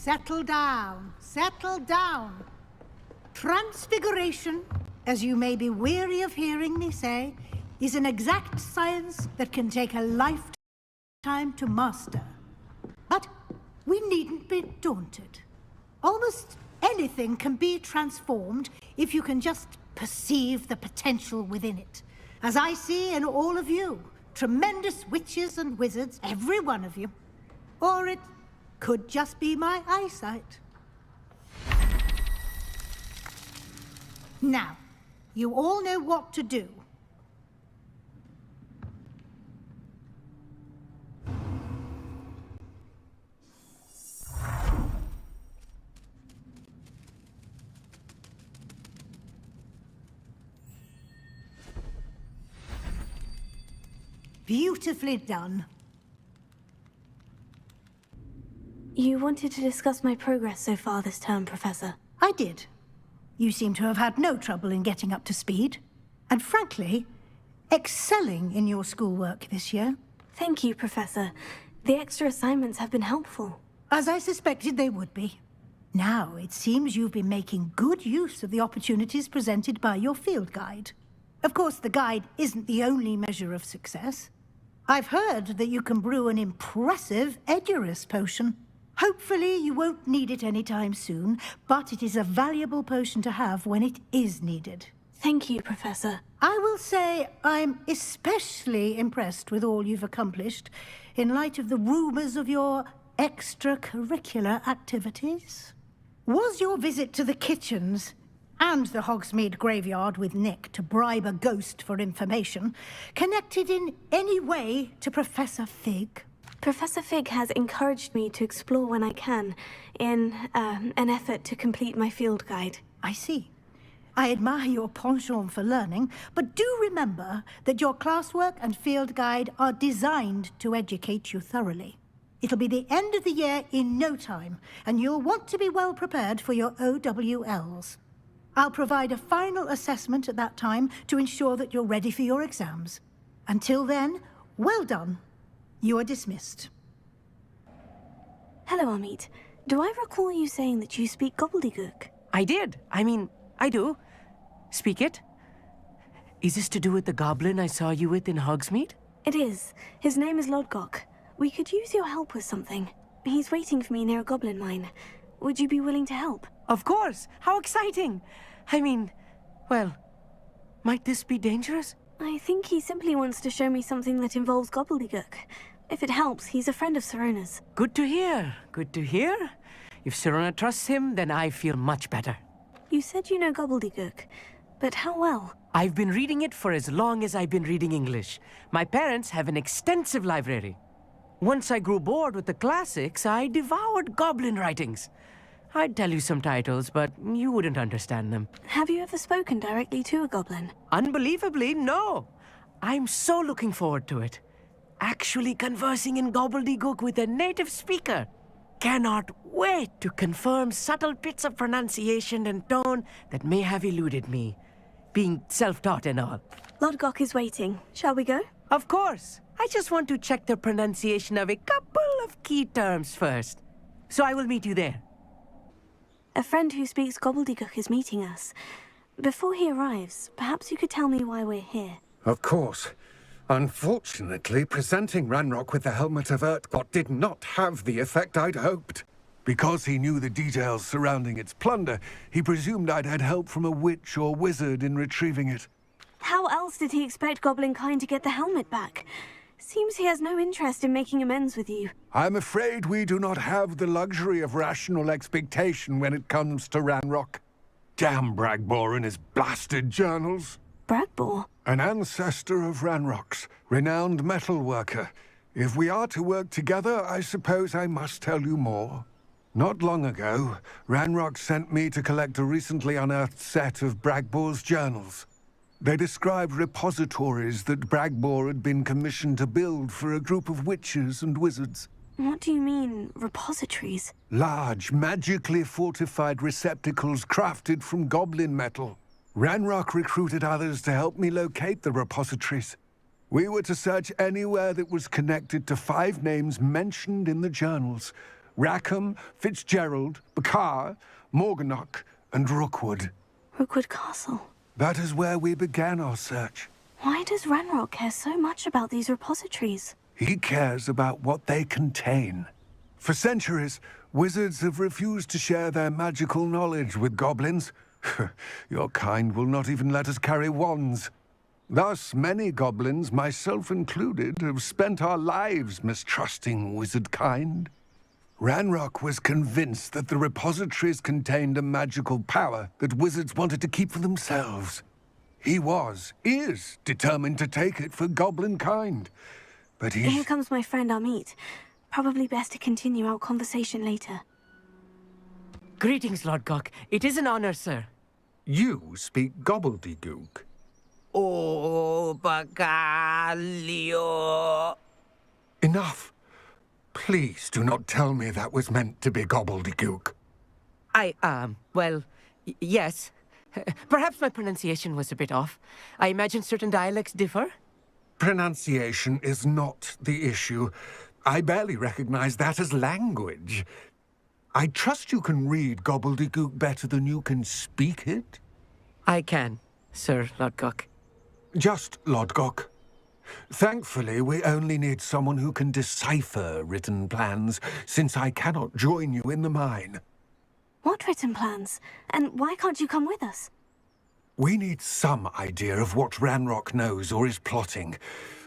settle down. Settle down. Transfiguration, as you may be weary of hearing me say, is an exact science that can take a lifetime to master. But we needn't be daunted. Almost anything can be transformed if you can just perceive the potential within it. As I see in all of you, tremendous witches and wizards, every one of you. Or it could just be my eyesight. Now, you all know what to do. Beautifully done. You wanted to discuss my progress so far this term, Professor. I did. You seem to have had no trouble in getting up to speed. And frankly, excelling in your schoolwork this year. Thank you, Professor. The extra assignments have been helpful. As I suspected they would be. Now, it seems you've been making good use of the opportunities presented by your field guide. Of course, the guide isn't the only measure of success. I've heard that you can brew an impressive Edurus potion. Hopefully you won't need it anytime soon, but it is a valuable potion to have when it is needed. Thank you, Professor. I will say I'm especially impressed with all you've accomplished in light of the rumors of your extracurricular activities. Was your visit to the kitchens and the Hogsmeade graveyard with Nick to bribe a ghost for information connected in any way to Professor Fig? Professor Fig has encouraged me to explore when I can, in an effort to complete my field guide. I see. I admire your penchant for learning, but do remember that your classwork and field guide are designed to educate you thoroughly. It'll be the end of the year in no time, and you'll want to be well prepared for your OWLs. I'll provide a final assessment at that time to ensure that you're ready for your exams. Until then, well done. You are dismissed. Hello, Amit. Do I recall you saying that you speak gobbledygook? I did. I do. Speak it. Is this to do with the goblin I saw you with in Hogsmeade? It is. His name is Lodgok. We could use your help with something. He's waiting for me near a goblin mine. Would you be willing to help? Of course! How exciting! Well, might this be dangerous? I think he simply wants to show me something that involves gobbledygook. If it helps, he's a friend of Sirona's. Good to hear. Good to hear. If Sirona trusts him, then I feel much better. You said you know gobbledygook, but how well? I've been reading it for as long as I've been reading English. My parents have an extensive library. Once I grew bored with the classics, I devoured goblin writings. I'd tell you some titles, but you wouldn't understand them. Have you ever spoken directly to a goblin? Unbelievably, no. I'm so looking forward to it. Actually conversing in gobbledygook with a native speaker. Cannot wait to confirm subtle bits of pronunciation and tone that may have eluded me. Being self-taught and all. Lodgok is waiting. Shall we go? Of course. I just want to check the pronunciation of a couple of key terms first. So I will meet you there. A friend who speaks gobbledygook is meeting us. Before he arrives, perhaps you could tell me why we're here. Of course. Unfortunately, presenting Ranrock with the Helmet of Urtkot did not have the effect I'd hoped. Because he knew the details surrounding its plunder, he presumed I'd had help from a witch or wizard in retrieving it. How else did he expect Goblinkind to get the helmet back? Seems he has no interest in making amends with you. I'm afraid we do not have the luxury of rational expectation when it comes to Ranrock. Damn Bragbor and his blasted journals. Bragbor? An ancestor of Ranrock's, renowned metal worker. If we are to work together, I suppose I must tell you more. Not long ago, Ranrock sent me to collect a recently unearthed set of Bragbor's journals. They described repositories that Bragbor had been commissioned to build for a group of witches and wizards. What do you mean, repositories? Large, magically fortified receptacles crafted from goblin metal. Ranrock recruited others to help me locate the repositories. We were to search anywhere that was connected to 5 names mentioned in the journals. Rackham, Fitzgerald, Bakar, Morganach, and Rookwood. Rookwood Castle. That is where we began our search. Why does Ranrock care so much about these repositories? He cares about what they contain. For centuries, wizards have refused to share their magical knowledge with goblins. Your kind will not even let us carry wands. Thus, many goblins, myself included, have spent our lives mistrusting wizard kind. Ranrock was convinced that the repositories contained a magical power that wizards wanted to keep for themselves. He is determined to take it for goblin kind. But Here comes my friend Amit. Probably best to continue our conversation later. Greetings, Lord Gok. It is an honor, sir. You speak gobbledygook. Oh, Bagalio. Enough. Please do not tell me that was meant to be gobbledygook. Yes. Perhaps my pronunciation was a bit off. I imagine certain dialects differ. Pronunciation is not the issue. I barely recognize that as language. I trust you can read gobbledygook better than you can speak it? I can, Sir Lord Gok. Just Lodgok. Thankfully, we only need someone who can decipher written plans, since I cannot join you in the mine. What written plans? And why can't you come with us? We need some idea of what Ranrock knows or is plotting.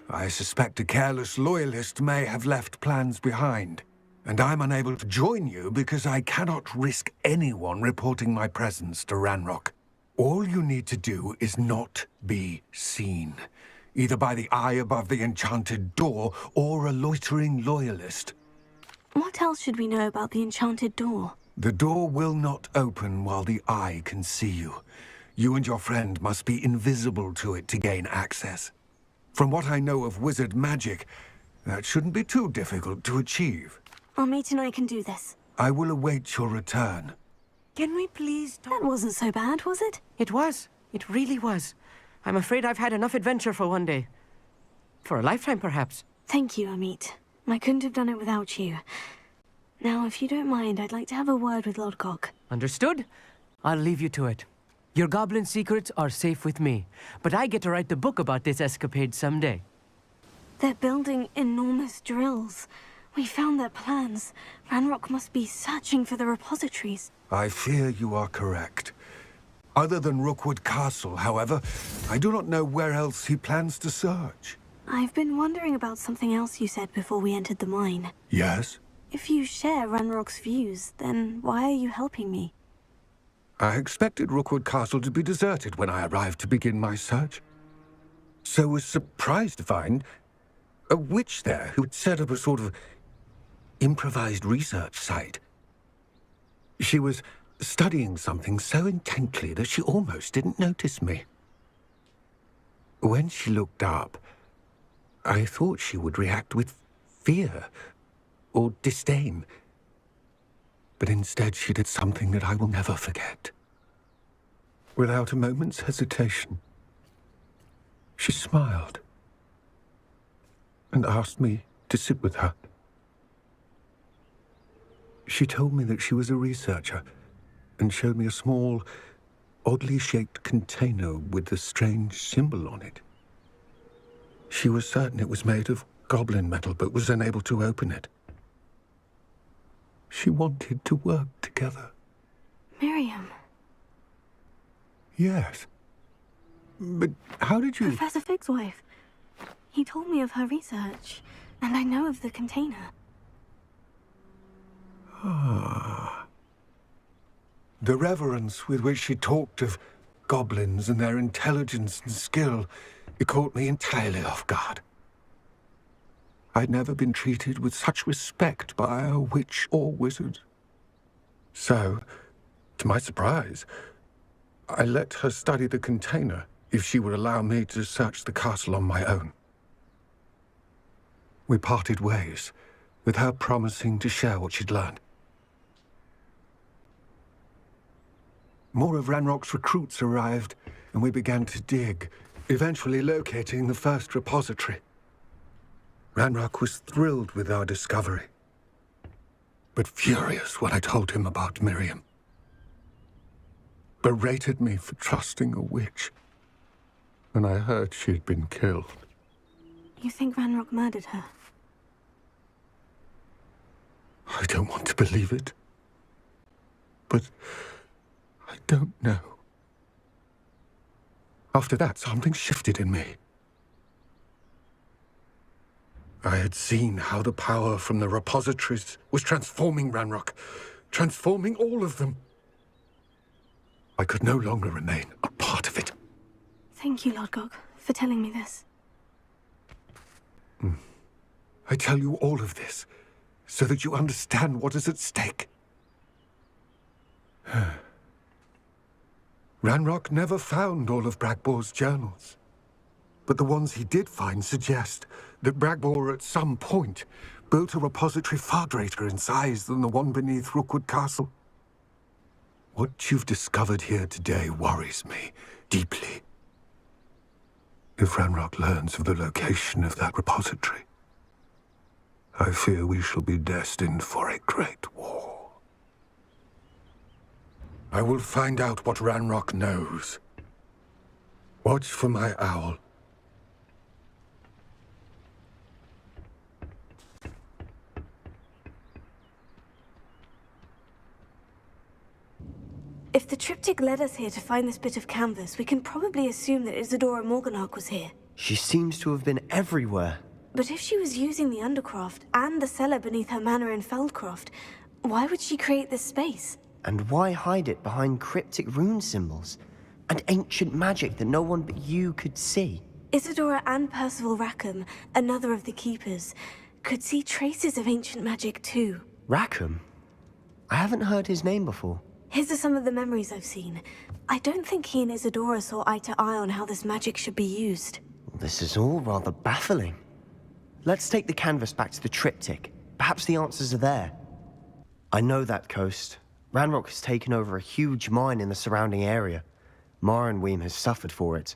I suspect a careless loyalist may have left plans behind. And I'm unable to join you because I cannot risk anyone reporting my presence to Ranrock. All you need to do is not be seen, either by the eye above the enchanted door or a loitering loyalist. What else should we know about the enchanted door? The door will not open while the eye can see you. You and your friend must be invisible to it to gain access. From what I know of wizard magic, that shouldn't be too difficult to achieve. Amit and I can do this. I will await your return. Can we please talk? That wasn't so bad, was it? It was. It really was. I'm afraid I've had enough adventure for one day. For a lifetime, perhaps. Thank you, Amit. I couldn't have done it without you. Now, if you don't mind, I'd like to have a word with Lord Gok. Understood? I'll leave you to it. Your goblin secrets are safe with me, but I get to write the book about this escapade someday. They're building enormous drills. We found their plans. Ranrock must be searching for the repositories. I fear you are correct. Other than Rookwood Castle, however, I do not know where else he plans to search. I've been wondering about something else you said before we entered the mine. Yes? If you share Ranrock's views, then why are you helping me? I expected Rookwood Castle to be deserted when I arrived to begin my search. So was surprised to find a witch there who had set up a sort of improvised research site. She was studying something so intently that she almost didn't notice me. When she looked up, I thought she would react with fear or disdain. But instead she did something that I will never forget. Without a moment's hesitation, she smiled and asked me to sit with her. She told me that she was a researcher and showed me a small, oddly shaped container with a strange symbol on it. She was certain it was made of goblin metal, but was unable to open it. She wanted to work together. Miriam. Yes. But how did you... Professor Fig's wife. He told me of her research, and I know of the container. The reverence with which she talked of goblins and their intelligence and skill, it caught me entirely off guard. I'd never been treated with such respect by a witch or wizard. So, to my surprise, I let her study the container if she would allow me to search the castle on my own. We parted ways, with her promising to share what she'd learned. More of Ranrock's recruits arrived, and we began to dig, eventually locating the first repository. Ranrock was thrilled with our discovery. but furious when I told him about Miriam. Berated me for trusting a witch when I heard she had been killed. You think Ranrock murdered her? I don't want to believe it. But I don't know. After that, something shifted in me. I had seen how the power from the repositories was transforming Ranrock, transforming all of them. I could no longer remain a part of it. Thank you, Lodgok, for telling me this. I tell you all of this so that you understand what is at stake. Ranrock never found all of Bragbor's journals. But the ones he did find suggest that Bragbor at some point built a repository far greater in size than the one beneath Rookwood Castle. What you've discovered here today worries me deeply. If Ranrock learns of the location of that repository, I fear we shall be destined for a great war. I will find out what Ranrock knows. Watch for my owl. If the triptych led us here to find this bit of canvas, we can probably assume that Isadora Morganach was here. She seems to have been everywhere. But if she was using the Undercroft and the cellar beneath her manor in Feldcroft, why would she create this space? And why hide it behind cryptic rune symbols? And ancient magic that no one but you could see? Isadora and Percival Rackham, another of the Keepers, could see traces of ancient magic too. Rackham? I haven't heard his name before. His are some of the memories I've seen. I don't think he and Isadora saw eye to eye on how this magic should be used. This is all rather baffling. Let's take the canvas back to the triptych. Perhaps the answers are there. I know that coast. Ranrock has taken over a huge mine in the surrounding area. Mornweem has suffered for it.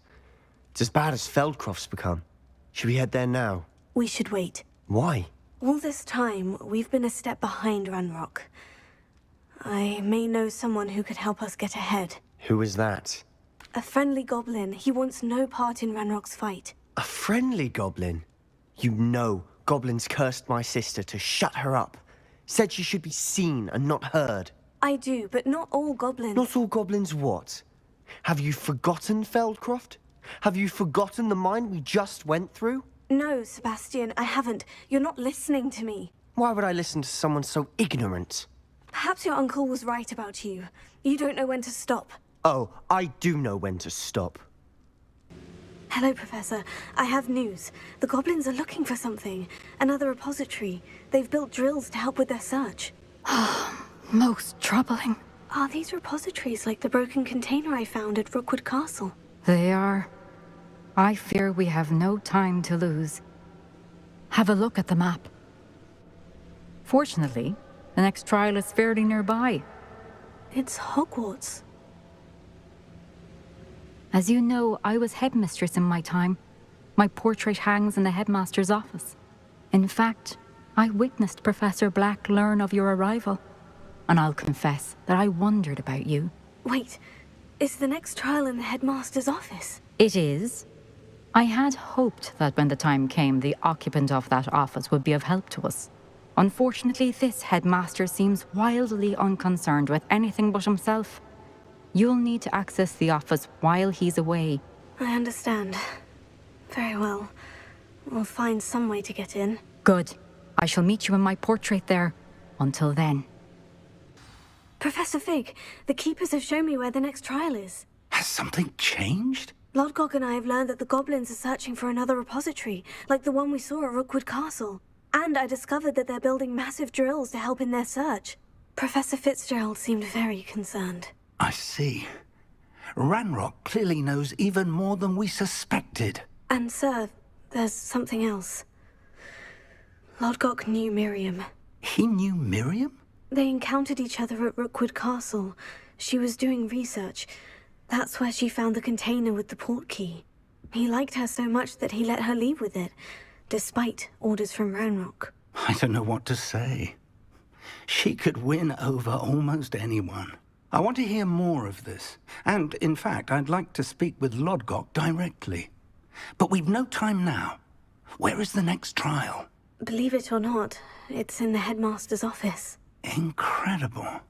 It's as bad as Feldcroft's become. Should we head there now? We should wait. Why? All this time, we've been a step behind Ranrock. I may know someone who could help us get ahead. Who is that? A friendly goblin. He wants no part in Ranrock's fight. A friendly goblin? You know goblins cursed my sister to shut her up. Said she should be seen and not heard. I do, but not all goblins. Not all goblins what? Have you forgotten Feldcroft? Have you forgotten the mine we just went through? No, Sebastian, I haven't. You're not listening to me. Why would I listen to someone so ignorant? Perhaps your uncle was right about you. You don't know when to stop. Oh, I do know when to stop. Hello, Professor. I have news. The goblins are looking for something. Another repository. They've built drills to help with their search. Most troubling. Are these repositories like the broken container I found at Rookwood Castle? They are. I fear we have no time to lose. Have a look at the map. Fortunately, the next trial is fairly nearby. It's Hogwarts. As you know, I was headmistress in my time. My portrait hangs in the headmaster's office. In fact, I witnessed Professor Black learn of your arrival. And I'll confess that I wondered about you. Wait, is the next trial in the headmaster's office? It is. I had hoped that when the time came, the occupant of that office would be of help to us. Unfortunately, this headmaster seems wildly unconcerned with anything but himself. You'll need to access the office while he's away. I understand. Very well. We'll find some way to get in. Good. I shall meet you in my portrait there. Until then. Professor Fig, the Keepers have shown me where the next trial is. Has something changed? Lodgok and I have learned that the goblins are searching for another repository, like the one we saw at Rookwood Castle. And I discovered that they're building massive drills to help in their search. Professor Fitzgerald seemed very concerned. I see. Ranrock clearly knows even more than we suspected. And sir, there's something else. Lodgok knew Miriam. He knew Miriam? They encountered each other at Rookwood Castle. She was doing research. That's where she found the container with the portkey. He liked her so much that he let her leave with it, despite orders from Ranrock. I don't know what to say. She could win over almost anyone. I want to hear more of this. And, in fact, I'd like to speak with Lodgok directly. But we've no time now. Where is the next trial? Believe it or not, it's in the headmaster's office. Incredible.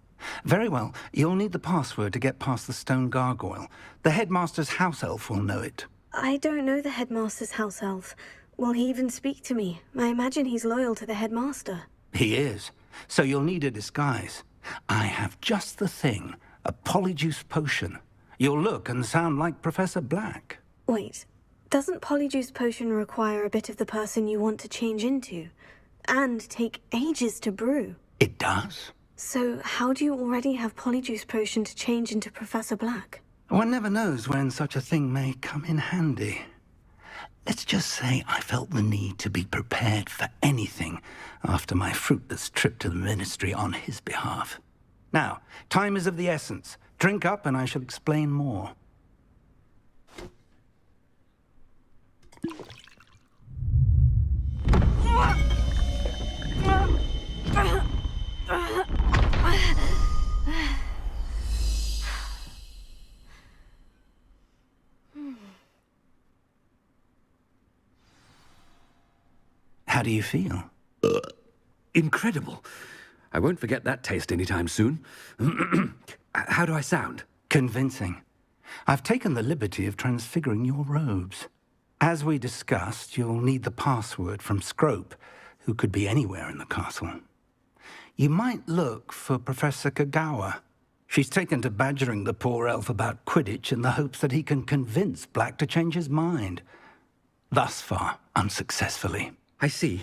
Very well. You'll need the password to get past the stone gargoyle. The headmaster's house elf will know it. I don't know the headmaster's house elf. Will he even speak to me? I imagine he's loyal to the headmaster. He is. So you'll need a disguise. I have just the thing. A polyjuice potion. You'll look and sound like Professor Black. Wait, doesn't Polyjuice Potion require a bit of the person you want to change into? And take ages to brew? It does. So how do you already have Polyjuice Potion to change into Professor Black? One never knows when such a thing may come in handy. Let's just say I felt the need to be prepared for anything after my fruitless trip to the Ministry on his behalf. Now, time is of the essence. Drink up and I shall explain more. How do you feel? Incredible. I won't forget that taste anytime soon. How do I sound? Convincing. I've taken the liberty of transfiguring your robes. As we discussed, you'll need the password from Scrope, who could be anywhere in the castle. You might look for Professor Kagawa. She's taken to badgering the poor elf about Quidditch in the hopes that he can convince Black to change his mind. Thus far, unsuccessfully. I see.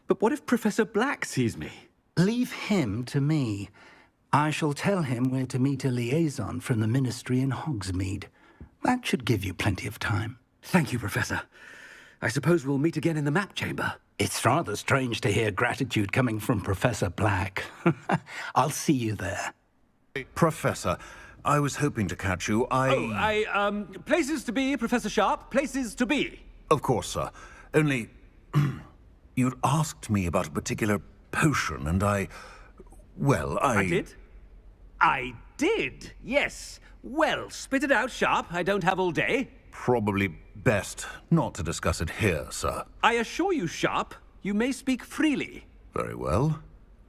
But what if Professor Black sees me? Leave him to me. I shall tell him where to meet a liaison from the Ministry in Hogsmeade. That should give you plenty of time. Thank you, Professor. I suppose we'll meet again in the map chamber. It's rather strange to hear gratitude coming from Professor Black. I'll see you there. Professor, I was hoping to catch you. Places to be, Professor Sharp. Places to be. Of course, sir. Only... you'd asked me about a particular potion, and I did? I did, yes. Well, spit it out, Sharp. I don't have all day. Probably best not to discuss it here, sir. I assure you, Sharp, you may speak freely. Very well.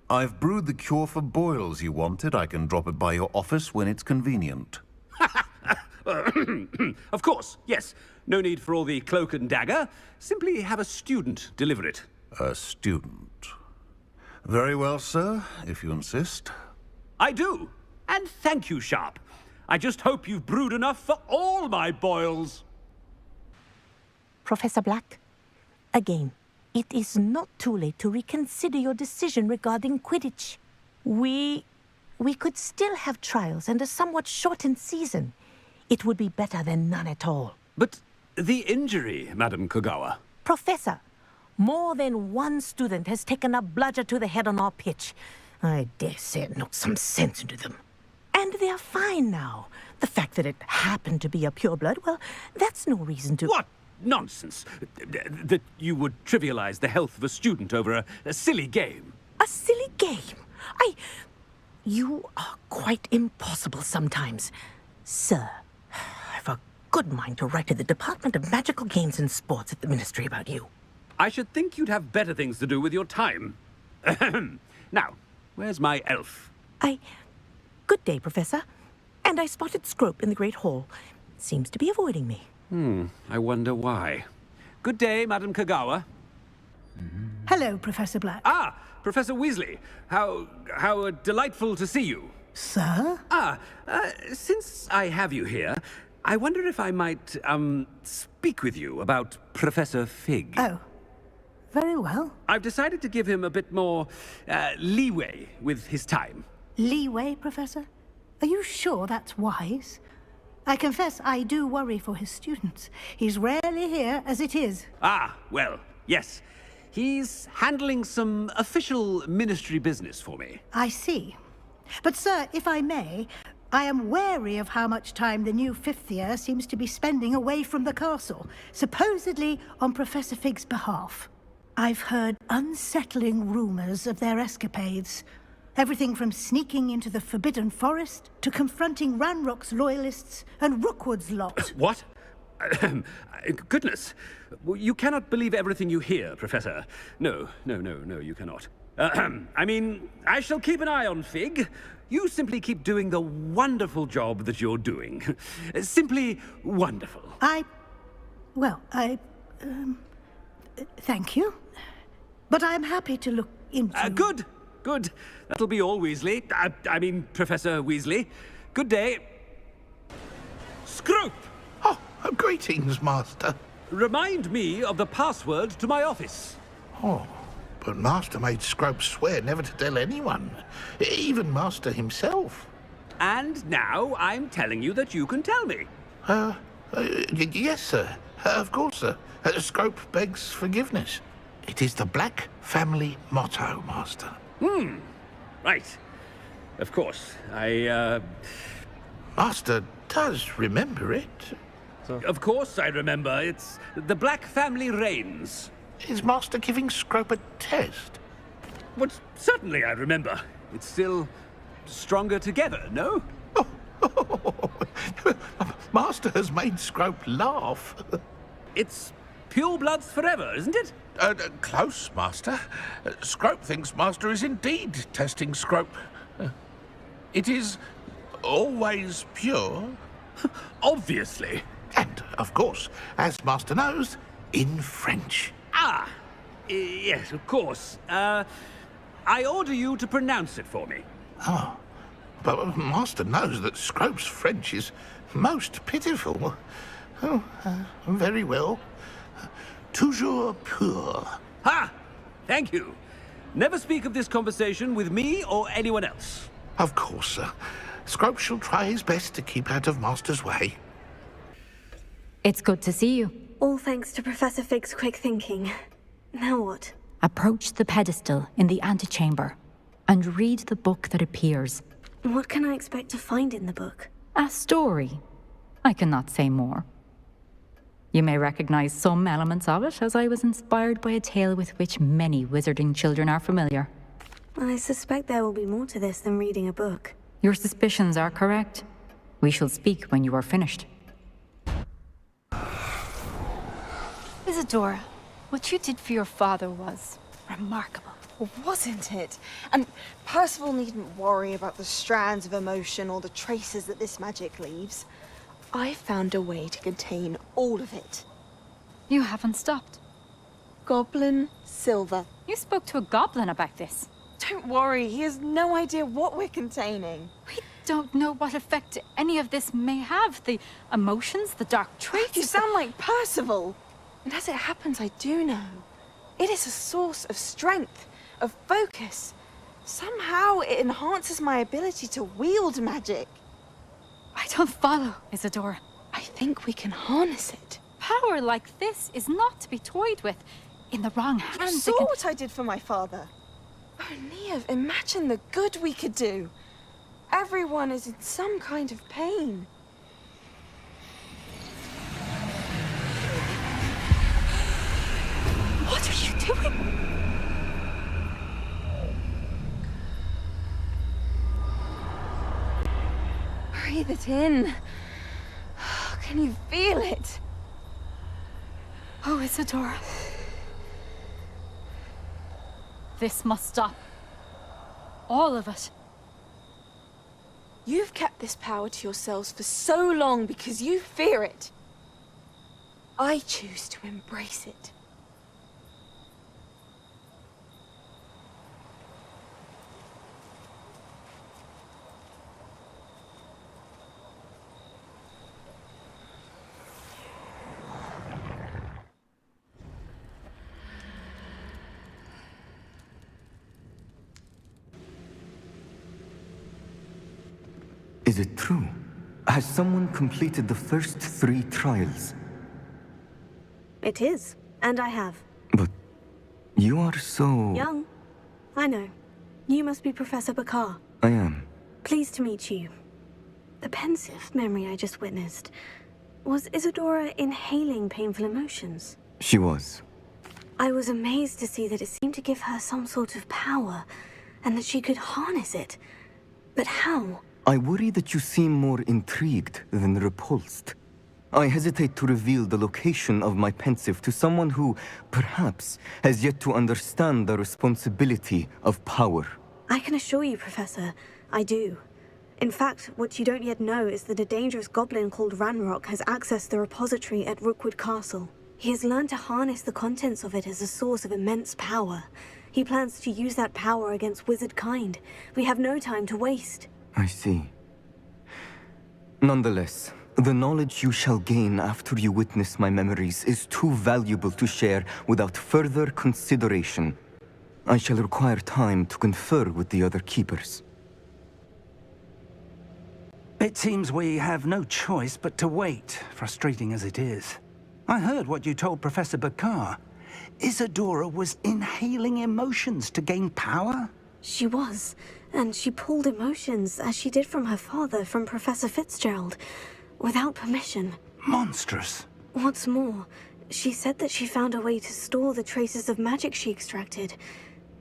I've brewed the cure for boils you wanted. I can drop it by your office when it's convenient. Of course, yes. No need for all the cloak and dagger. Simply have a student deliver it. A student. Very well, sir, if you insist. I do. And thank you, Sharp. I just hope you've brewed enough for all my boils. Professor Black, again, it is not too late to reconsider your decision regarding Quidditch. We could still have trials and a somewhat shortened season. It would be better than none at all. But the injury, Madam Kagawa. Professor, more than one student has taken a bludger to the head on our pitch. I dare say it knocked some sense into them. And they're fine now. The fact that it happened to be a pureblood, well, that's no reason to... What nonsense! That you would trivialize the health of a student over a silly game. A silly game? You are quite impossible sometimes. Sir, I've a good mind to write to the Department of Magical Games and Sports at the Ministry about you. I should think you'd have better things to do with your time. Now, where's my elf? Good day, Professor. And I spotted Scrope in the Great Hall. Seems to be avoiding me. I wonder why. Good day, Madam Kagawa. Hello, Professor Black. Ah, Professor Weasley. How delightful to see you. Sir? Since I have you here, I wonder if I might, speak with you about Professor Fig. Oh, very well. I've decided to give him a bit more, leeway with his time. Leeway, Professor? Are you sure that's wise? I confess I do worry for his students. He's rarely here as it is. Ah, well, yes. He's handling some official ministry business for me. I see. But, sir, if I may, I am wary of how much time the new fifth year seems to be spending away from the castle, supposedly on Professor Fig's behalf. I've heard unsettling rumors of their escapades. Everything from sneaking into the Forbidden Forest to confronting Ranrock's loyalists and Rookwood's lot. What? Goodness. You cannot believe everything you hear, Professor. No, you cannot. I mean, I shall keep an eye on Fig. You simply keep doing the wonderful job that you're doing. Simply wonderful. Thank you. But I'm happy to look into... Good. That'll be all, Weasley. I mean, Professor Weasley. Good day. Scrope! Oh, greetings, Master. Remind me of the password to my office. Oh, but Master made Scrope swear never to tell anyone, even Master himself. And now I'm telling you that you can tell me. Yes, sir. Of course, sir. Scrope begs forgiveness. It is the Black family motto, Master. Right. Of course. Master does remember it. Of course I remember. It's the Black family reigns. Is Master giving Scrope a test? But certainly I remember. It's still stronger together, no? Master has made Scrope laugh. It's pure bloods forever, isn't it? Close, Master. Scrope thinks Master is indeed testing Scrope. It is always pure. Obviously. And, of course, as Master knows, in French. Yes, of course. I order you to pronounce it for me. Oh, but Master knows that Scrope's French is most pitiful. Oh, very well. Toujours pur. Ha! Thank you. Never speak of this conversation with me or anyone else. Of course, sir. Scrope shall try his best to keep out of Master's way. It's good to see you. All thanks to Professor Fig's quick thinking. Now what? Approach the pedestal in the antechamber and read the book that appears. What can I expect to find in the book? A story. I cannot say more. You may recognize some elements of it, as I was inspired by a tale with which many wizarding children are familiar. I suspect there will be more to this than reading a book. Your suspicions are correct. We shall speak when you are finished. Isadora, what you did for your father was remarkable. Wasn't it? And Percival needn't worry about the strands of emotion or the traces that this magic leaves. I found a way to contain all of it. You haven't stopped. Goblin silver. You spoke to a goblin about this. Don't worry, he has no idea what we're containing. We don't know what effect any of this may have. The emotions, the dark traits. You sound like Percival. And as it happens, I do know. It is a source of strength, of focus. Somehow it enhances my ability to wield magic. I don't follow, Isadora. I think we can harness it. Power like this is not to be toyed with. In the wrong hands, You saw what I did for my father. Oh, Neve, imagine the good we could do. Everyone is in some kind of pain. What are you doing? Breathe it in. Can you feel it? Oh, Isadora. This must stop. All of it. You've kept this power to yourselves for so long because you fear it. I choose to embrace it. Is it true? Has someone completed the first 3 trials? It is, and I have. But you are so... Young. I know. You must be Professor Bakar. I am. Pleased to meet you. The pensive memory I just witnessed. Was Isadora inhaling painful emotions? She was. I was amazed to see that it seemed to give her some sort of power, and that she could harness it. But how? I worry that you seem more intrigued than repulsed. I hesitate to reveal the location of my pensive to someone who, perhaps, has yet to understand the responsibility of power. I can assure you, Professor, I do. In fact, what you don't yet know is that a dangerous goblin called Ranrock has accessed the repository at Rookwood Castle. He has learned to harness the contents of it as a source of immense power. He plans to use that power against wizard kind. We have no time to waste. I see. Nonetheless, the knowledge you shall gain after you witness my memories is too valuable to share without further consideration. I shall require time to confer with the other keepers. It seems we have no choice but to wait, frustrating as it is. I heard what you told Professor Bakar. Isadora was inhaling emotions to gain power? She was, and she pulled emotions, as she did from her father, from Professor Fitzgerald, without permission. Monstrous. What's more, she said that she found a way to store the traces of magic she extracted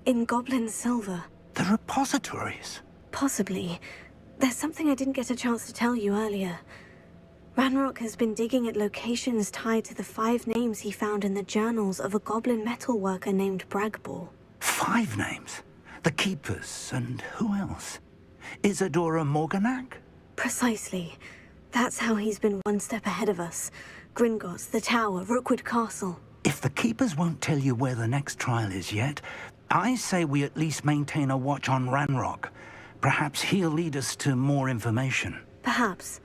in goblin silver. The repositories? Possibly. There's something I didn't get a chance to tell you earlier. Ranrock has been digging at locations tied to the 5 names he found in the journals of a goblin metalworker named Bragbor. 5 names? The Keepers, and who else? Isadora Morganac? Precisely. That's how he's been one step ahead of us. Gringotts, the Tower, Rookwood Castle. If the Keepers won't tell you where the next trial is yet, I say we at least maintain a watch on Ranrock. Perhaps he'll lead us to more information. Perhaps.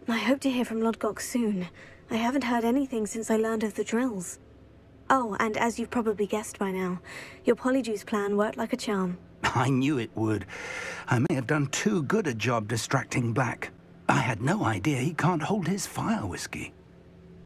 I hope to hear from Lodgok soon. I haven't heard anything since I learned of the drills. Oh, and as you've probably guessed by now, your Polyjuice plan worked like a charm. I knew it would. I may have done too good a job distracting Black. I had no idea he can't hold his fire whiskey.